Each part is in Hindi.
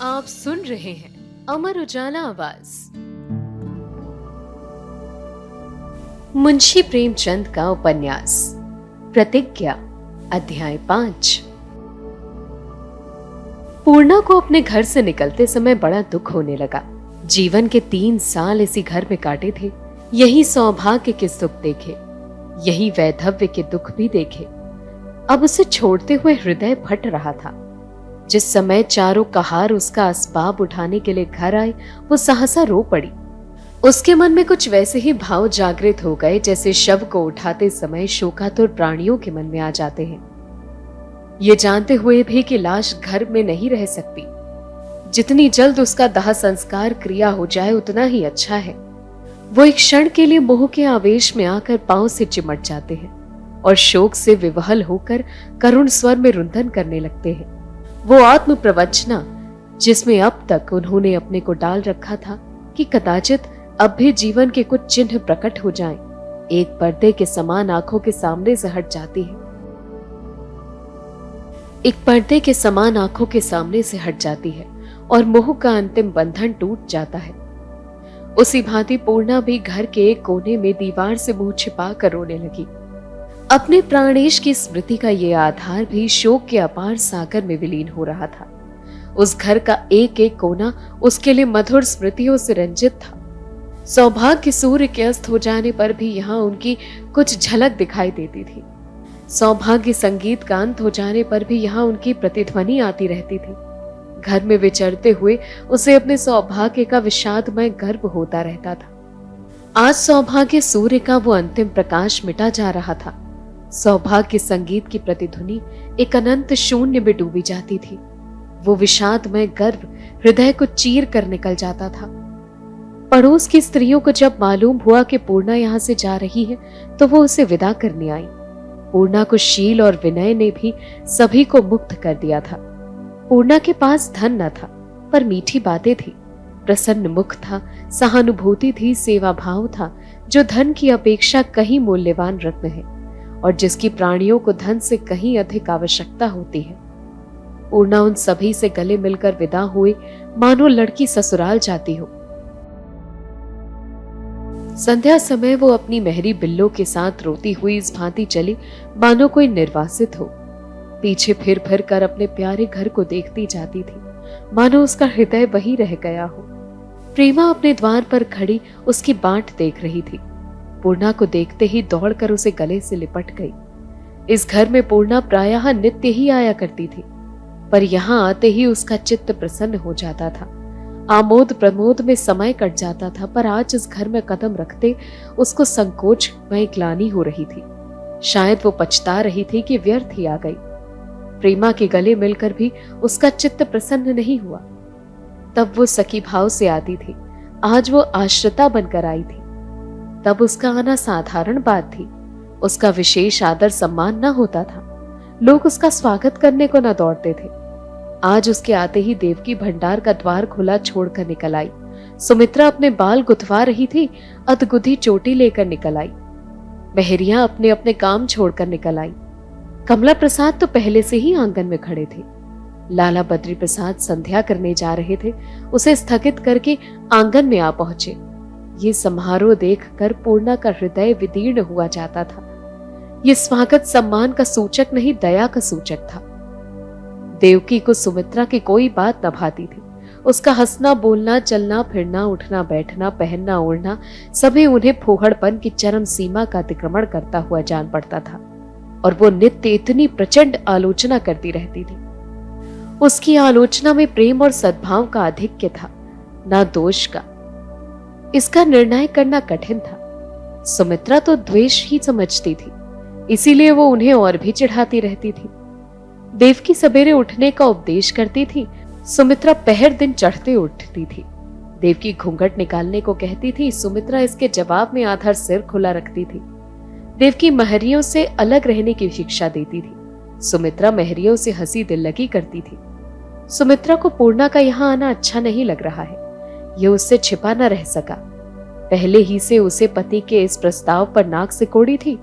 आप सुन रहे हैं अमर उजाला आवाज। मुंशी प्रेमचंद का उपन्यास प्रतिज्ञा, अध्याय 5। पूर्णा को अपने घर से निकलते समय बड़ा दुख होने लगा। जीवन के 3 साल इसी घर में काटे थे। यही सौभाग्य के सुख देखे, यही वैधव्य के दुख भी देखे। अब उसे छोड़ते हुए हृदय फट रहा था। जिस समय चारों कहार उसका असबाब उठाने के लिए घर आए, वो सहसा रो पड़ी। उसके मन में कुछ वैसे ही भाव जागृत हो गए जैसे शव को उठाते समय शोकातुर प्राणियों के मन में आ जाते हैं। ये जानते हुए भी कि लाश घर में नहीं रह सकती, जितनी जल्द उसका दाह संस्कार क्रिया हो जाए उतना ही अच्छा है। वो एक क्षण के लिए मोह के आवेश में आकर पांव से चिमट जाते हैं और शोक से विवहल होकर करुण स्वर में रुंधन करने लगते हैं। वो आत्म प्रवचना जिसमें अब तक उन्होंने अपने को डाल रखा था कि कदाचित अब भी जीवन के कुछ चिन्ह प्रकट हो जाएं, एक पर्दे के समान आंखों के सामने से हट जाती है। एक पर्दे के समान आंखों के सामने से हट जाती है और मोह का अंतिम बंधन टूट जाता है। उसी भांति पूर्णा भी घर के एक कोने में दीवार से मुंह छिपा कर रोने लगी। अपने प्राणेश की स्मृति का ये आधार भी शोक के अपार सागर में विलीन हो रहा था। उस घर का एक एक कोना उसके लिए मधुर स्मृतियों से रंजित था। सौभाग्य सूर्य के अस्त हो जाने पर भी यहाँ उनकी कुछ झलक दिखाई देती थी। सौभाग्य संगीत का अंत हो जाने पर भी यहाँ उनकी प्रतिध्वनि आती रहती थी। घर में विचरते हुए उसे अपने सौभाग्य का विषादमय गर्व होता रहता था। आज सौभाग्य सूर्य का वो अंतिम प्रकाश मिटा जा रहा था। सौभाग्य संगीत की प्रतिध्वनि एक अनंत शून्य में डूबी जाती थी। वो विषादमय गर्व हृदय को चीर कर निकल जाता था। पड़ोस की स्त्रियों को जब मालूम हुआ कि पूर्णा यहाँ से जा रही है तो वो उसे विदा करने आई। पूर्णा को शील और विनय ने भी सभी को मुक्त कर दिया था। पूर्णा के पास धन न था, पर मीठी बातें थी, प्रसन्न मुख था, सहानुभूति थी, सेवा भाव था, जो धन की अपेक्षा कहीं मूल्यवान रत्न है और जिसकी प्राणियों को धन से कहीं अधिक आवश्यकता होती है। पूर्णा उन सभी से गले मिलकर विदा हुई, मानो लड़की ससुराल जाती हो। संध्या समय वो अपनी मेहरी बिल्लों के साथ रोती हुई इस भांति चली मानो कोई निर्वासित हो। पीछे फिर फिर कर अपने प्यारे घर को देखती जाती थी, मानो उसका हृदय वही रह गया हो। प्रेमा अपने द्वार पर खड़ी उसकी बाट देख रही थी। पूर्णा को देखते ही दौड़कर उसे गले से लिपट गई। इस घर में पूर्णा प्रायः नित्य ही आया करती थी, पर यहाँ आते ही उसका चित्त प्रसन्न हो जाता था। आमोद प्रमोद में समय कट जाता था, पर आज इस घर में कदम रखते उसको संकोच में ग्लानि हो रही थी। शायद वो पछता रही थी कि व्यर्थ ही आ गई। प्रेमा के गले मिलकर भी उसका चित्त प्रसन्न नहीं हुआ। तब वो सखी भाव से आती थी, आज वो आश्रिता बनकर आई थी। तब उसका आना साधारण बात थी, उसका विशेष आदर सम्मान न होता था। लोग उसका स्वागत करने को न दौड़ते थे। आज उसके आते ही देवकी भंडार का द्वार खुला छोड़कर निकल आई। सुमित्रा अपने बाल गुथवा रही थी, अधगुधी चोटी लेकर निकल आई। मेहरियां अपने अपने काम छोड़कर निकल आई। कमला प्रसाद तो पहले से ही आंगन में खड़े थे। लाला बद्री प्रसाद संध्या करने जा रहे थे, उसे स्थगित करके आंगन में आ पहुंचे। ये समारोह देखकर पूर्णा का हृदय विदीर्ण हुआ जाता था। ये स्वागत सम्मान का सूचक नहीं, दया का सूचक था। देवकी को सुमित्रा की कोई बात न भाती थी। उसका हंसना, बोलना, चलना फिरना, उठना बैठना, पहनना ओढ़ना सभी उन्हें फूहड़पन की चरम सीमा का अतिक्रमण करता हुआ जान पड़ता था और वो नित्य इतनी प्रचंड आलोचना करती रहती थी। उसकी आलोचना में प्रेम और सद्भाव का आधिक्य था, ना दोष का। इसका निर्णय करना कठिन था। सुमित्रा तो द्वेष ही समझती थी, इसीलिए वो उन्हें और भी चिढ़ाती रहती थी। देवकी सवेरे उठने का उपदेश करती थी, सुमित्रा पहर दिन चढ़ते उठती थी। देवकी घूंघट निकालने को कहती थी, सुमित्रा इसके जवाब में आधा सिर खुला रखती थी। देवकी महरियों से अलग रहने की शिक्षा देती थी, सुमित्रा महरियों से हंसी दिल लगी करती थी। सुमित्रा को पूर्णा का यहाँ आना अच्छा नहीं लग रहा है, ये उससे छिपा न रह सका। पहले ही से उसे पति के इस प्रस्ताव पर नाक सिकोड़ी थी,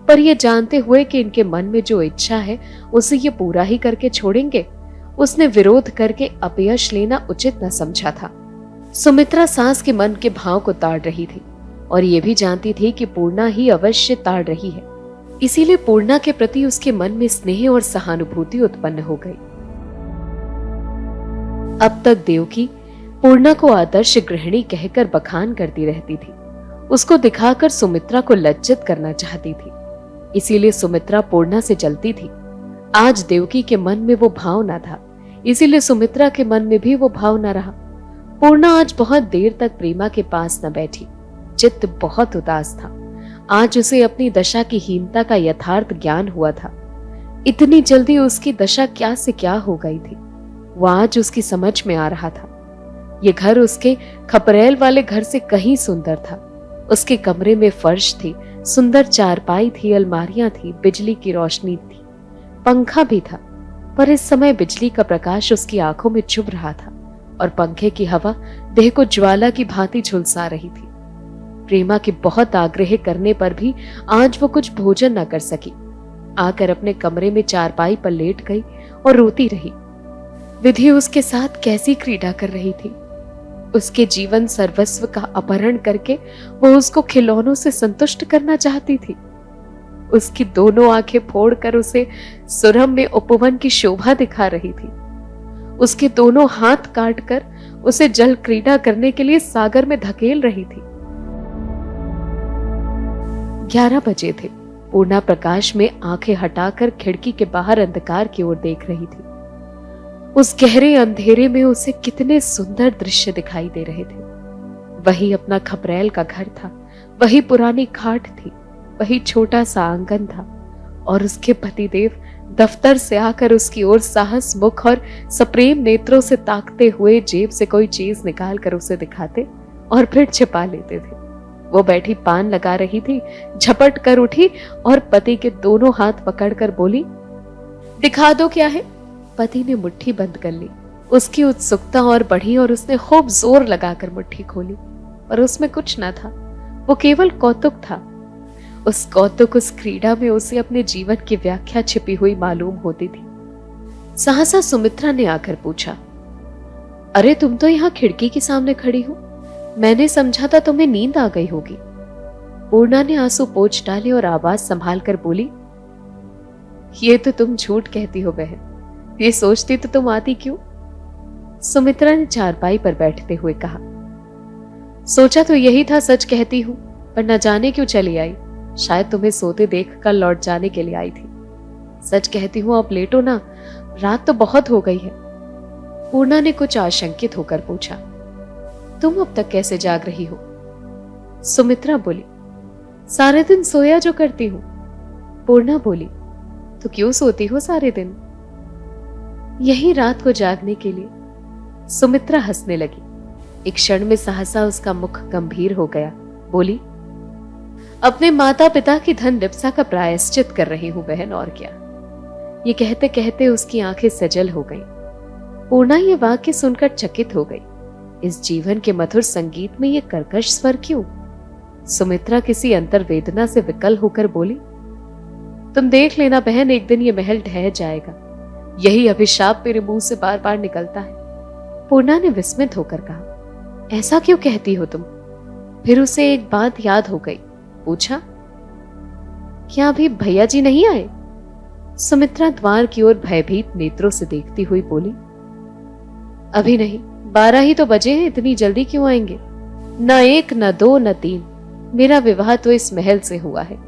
पर यह जानते हुए कि इनके मन में जो इच्छा है उसे ये पूरा ही करके छोड़ेंगे उसने विरोध करके अपयश लेना उचित न समझा था। सुमित्रा सास के मन के भाव को ताड़ रही थी और ये भी जानती थी कि पूर्णा ही अवश्य ताड़ रही है, इसीलिए पूर्णा के प्रति उसके मन में स्नेह और सहानुभूति उत्पन्न हो गई। अब तक देवकी पूर्णा को आदर्श गृहिणी कहकर बखान करती रहती थी, उसको दिखाकर सुमित्रा को लज्जित करना चाहती थी, इसीलिए सुमित्रा पूर्णा से जलती थी। आज देवकी के मन में वो भाव न था, इसीलिए सुमित्रा के मन में भी वो भाव न रहा। पूर्णा आज बहुत देर तक प्रेमा के पास न बैठी, चित्त बहुत उदास था। आज उसे अपनी दशा की हीनता का यथार्थ ज्ञान हुआ था। इतनी जल्दी उसकी दशा क्या से क्या हो गई थी, वो आज उसकी समझ में आ रहा था। ये घर उसके खपरेल वाले घर से कहीं सुंदर था। उसके कमरे में फर्श थी, सुंदर चारपाई थी, अलमारियां थी, बिजली की रोशनी थी, पंखा भी था। पर इस समय बिजली का प्रकाश उसकी आंखों में चुभ रहा था और पंखे की हवा देह को ज्वाला की भांति झुलसा रही थी। प्रेमा के बहुत आग्रह करने पर भी आज वो कुछ भोजन न कर सकी। आकर अपने कमरे में चारपाई पर लेट गई और रोती रही। विधि उसके साथ कैसी क्रीड़ा कर रही थी। उसके जीवन सर्वस्व का अपहरण करके वो उसको खिलौनों से संतुष्ट करना चाहती थी। उसकी दोनों आंखें फोड़कर उसे सुरम में उपवन की शोभा दिखा रही थी। उसके दोनों हाथ काटकर उसे जल क्रीड़ा करने के लिए सागर में धकेल रही थी। 11 बजे थे। पूर्णा प्रकाश में आंखें हटाकर खिड़की के बाहर अंधकार की ओर देख रही थी। उस गहरे अंधेरे में उसे कितने सुंदर दृश्य दिखाई दे रहे थे। वही अपना खपरेल का घर था, वही पुरानी खाट थी, वही छोटा सा आंगन था और उसके पतिदेव दफ्तर से आकर उसकी ओर साहस मुख और सप्रेम नेत्रों से ताकते हुए जेब से कोई चीज निकाल कर उसे दिखाते और फिर छिपा लेते थे। वो बैठी पान लगा रही थी, झपट कर उठी और पति के दोनों हाथ पकड़कर बोली, दिखा दो क्या है। पति ने मुट्ठी बंद कर ली। उसकी उत्सुकता और बढ़ी और उसने खूब जोर लगाकर मुट्ठी खोली, पर उसमें कुछ न था, वो केवल कौतुक था। उस कौतुक, उस क्रीड़ा में उसे अपने जीवन की व्याख्या छिपी हुई मालूम होती थी। सहसा सुमित्रा ने आकर पूछा, अरे तुम तो यहाँ खिड़की के सामने खड़ी हो, मैंने समझा था तुम्हें नींद आ गई होगी। पूर्णा ने आंसू पोंछ डाले और आवाज संभाल कर बोली, ये तो तुम झूठ कहती हो बहन, ये सोचती तो तुम आती क्यों। सुमित्रा ने चारपाई पर बैठते हुए कहा, सोचा तो यही था सच कहती हूं, पर न जाने क्यों चली आई। शायद तुम्हें सोते देख कर लौट जाने के लिए आई थी। सच कहती हूं, अब लेटो ना, रात तो बहुत हो गई है। पूर्णा ने कुछ आशंकित होकर पूछा, तुम अब तक कैसे जाग रही हो। सुमित्रा बोली, सारे दिन सोया जो करती हूं। पूर्णा बोली, तो क्यों सोती हो सारे दिन। यही रात को जागने के लिए। सुमित्रा हंसने लगी। एक क्षण में सहसा उसका मुख गंभीर हो गया। बोली, अपने माता पिता की धन लिप्सा का प्रायश्चित कर रही हूं बहन, और क्या। ये कहते कहते उसकी आंखें सजल हो गईं। पूर्णा ये वाक्य सुनकर चकित हो गई। इस जीवन के मधुर संगीत में ये कर्कश स्वर क्यों। सुमित्रा किसी अंतर्वेदना से विकल होकर बोली, तुम देख लेना बहन, एक दिन ये महल ढह जाएगा। यही अभिशाप मेरे मुंह से बार बार निकलता है। पूर्णा ने विस्मित होकर कहा, ऐसा क्यों कहती हो तुम। फिर उसे एक बात याद हो गई। पूछा, क्या अभी भैया जी नहीं आए। सुमित्रा द्वार की ओर भयभीत नेत्रों से देखती हुई बोली, अभी नहीं, 12 ही तो बजे हैं, इतनी जल्दी क्यों आएंगे। न 1 न 2 न 3, मेरा विवाह तो इस महल से हुआ है।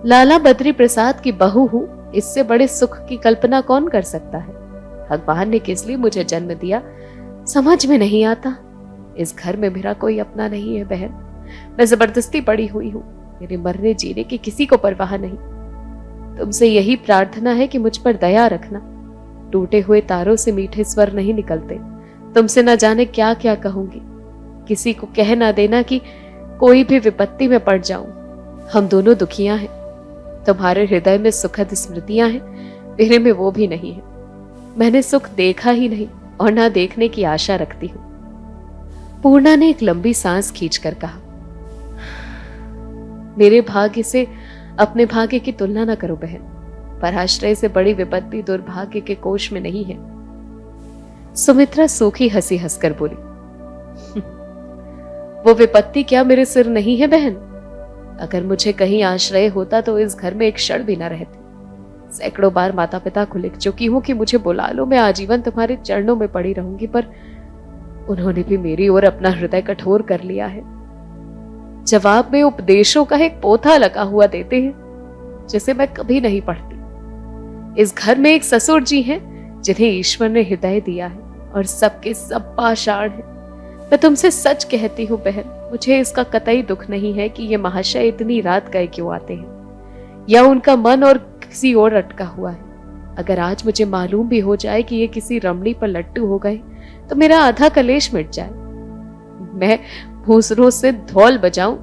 लाला बद्री प्रसाद की बहू हूं, इससे बड़े सुख की कल्पना कौन कर सकता है। भगवान ने किस लिए मुझे जन्म दिया समझ में नहीं आता। इस घर में मेरा कोई अपना नहीं है बहन, मैं जबरदस्ती पड़ी हुई हूं। मेरे मरने जीने की किसी को परवाह नहीं। तुमसे यही प्रार्थना है कि मुझ पर दया रखना। टूटे हुए तारों से मीठे स्वर नहीं निकलते। तुमसे न जाने क्या क्या कहूंगी। किसी को कह ना देना कि कोई भी विपत्ति में पड़ जाऊं। हम दोनों दुखियां हैं। तुम्हारे हृदय में सुखद स्मृतियां हैं, मेरे में वो भी नहीं है। मैंने सुख देखा ही नहीं और ना देखने की आशा रखती हूं। पूर्णा ने एक लंबी सांस खींचकर कहा, मेरे भाग्य से अपने भाग्य की तुलना न करो बहन। पराश्रय से बड़ी विपत्ति दुर्भाग्य के कोष में नहीं है। सुमित्रा सूखी हंसी हंसकर बोली, वो विपत्ति क्या मेरे सिर नहीं है बहन। अगर मुझे कहीं आश्रय होता तो इस घर में एक क्षण भी न रहती। सैकड़ों बार माता पिता को लिख चुकी हूं कि मुझे बुला लो, मैं आजीवन तुम्हारे चरणों में पड़ी रहूंगी, पर उन्होंने भी मेरी ओर अपना हृदय कठोर कर लिया है। जवाब में उपदेशों का एक पोथा लगा हुआ देते हैं जिसे मैं कभी नहीं पढ़ती। इस घर में एक ससुर जी हैं जिन्हें ईश्वर ने हृदय दिया है और सबके सब पाषाण हैं। मैं तुमसे सच कहती हूँ बहन, मुझे इसका कतई दुख नहीं है कि ये महाशय इतनी रात गए क्यों आते हैं, या उनका मन और किसी और अटका हुआ है। अगर आज मुझे मालूम भी हो जाए कि ये किसी रमणी पर लट्टू हो गए तो मेरा आधा कलेश मिट जाए। मैं भूसरों से धौल बजाऊं।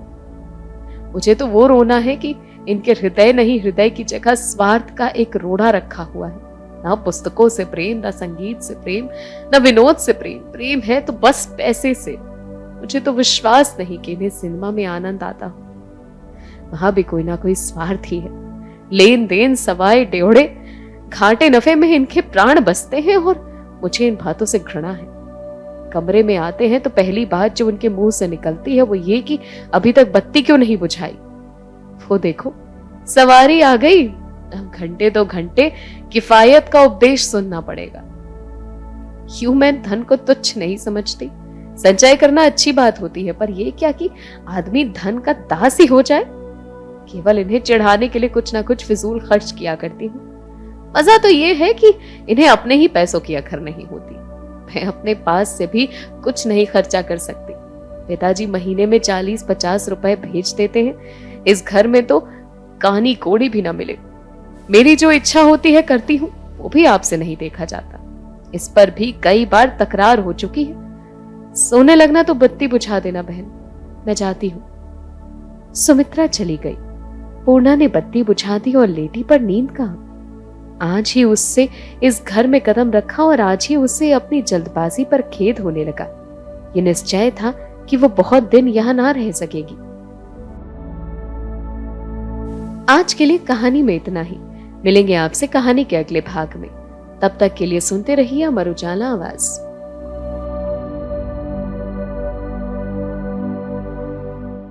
मुझे तो वो रोना है कि इनके हृदय नहीं, हृदय की जगह स्वार्थ का एक रोड़ा रखा हुआ है। ना पुस्तकों से प्रेम, ना संगीत से प्रेम, ना विनोद से प्रेम। प्रेम है तो बस पैसे से। मुझे तो विश्वास नहीं कि इन्हें सिनेमा में आनंद आता हो। वहां भी कोई ना कोई स्वार्थ ही है। लेन देन, सवाए डेढ़े, घाटे नफे में इनके प्राण बसते हैं और मुझे इन बातों से घृणा है। कमरे में आते हैं तो पहली बात जो उनके मुंह से निकलती है वो ये कि अभी तक बत्ती क्यों नहीं बुझाई। वो देखो सवारी आ गई। घंटे 2 घंटे किफायत का उपदेश सुनना पड़ेगा। यूं मैं धन को तुच्छ नहीं समझती। संचय करना अच्छी बात होती है, पर यह क्या कि आदमी धन का दास ही हो जाए। केवल इन्हें चिढ़ाने के लिए कुछ ना कुछ फिजूल खर्च किया करती हूँ। मजा तो यह है कि इन्हें अपने ही पैसों की अखर नहीं होती। मैं अपने पास से भी कुछ नहीं खर्चा कर सकती। पिताजी महीने में 40-50 रुपए भेज देते हैं। इस घर में तो कानी कोड़ी भी ना मिले। मेरी जो इच्छा होती है करती हूँ, वो भी आपसे नहीं देखा जाता। इस पर भी कई बार तकरार हो चुकी है। सोने लगना तो बत्ती बुझा देना बहन, मैं जाती हूँ। सुमित्रा चली गई। पूर्णा ने बत्ती बुझा दी और लेटी, पर नींद कहाँ। आज ही उससे इस घर में कदम रखा और आज ही उसे अपनी जल्दबाजी पर खेद होने लगा। ये निश्चय था कि वो बहुत दिन यहां ना रह सकेगी। आज के लिए कहानी में इतना ही। मिलेंगे आपसे कहानी के अगले भाग में। तब तक के लिए सुनते रहिए अमर उजाला आवाज।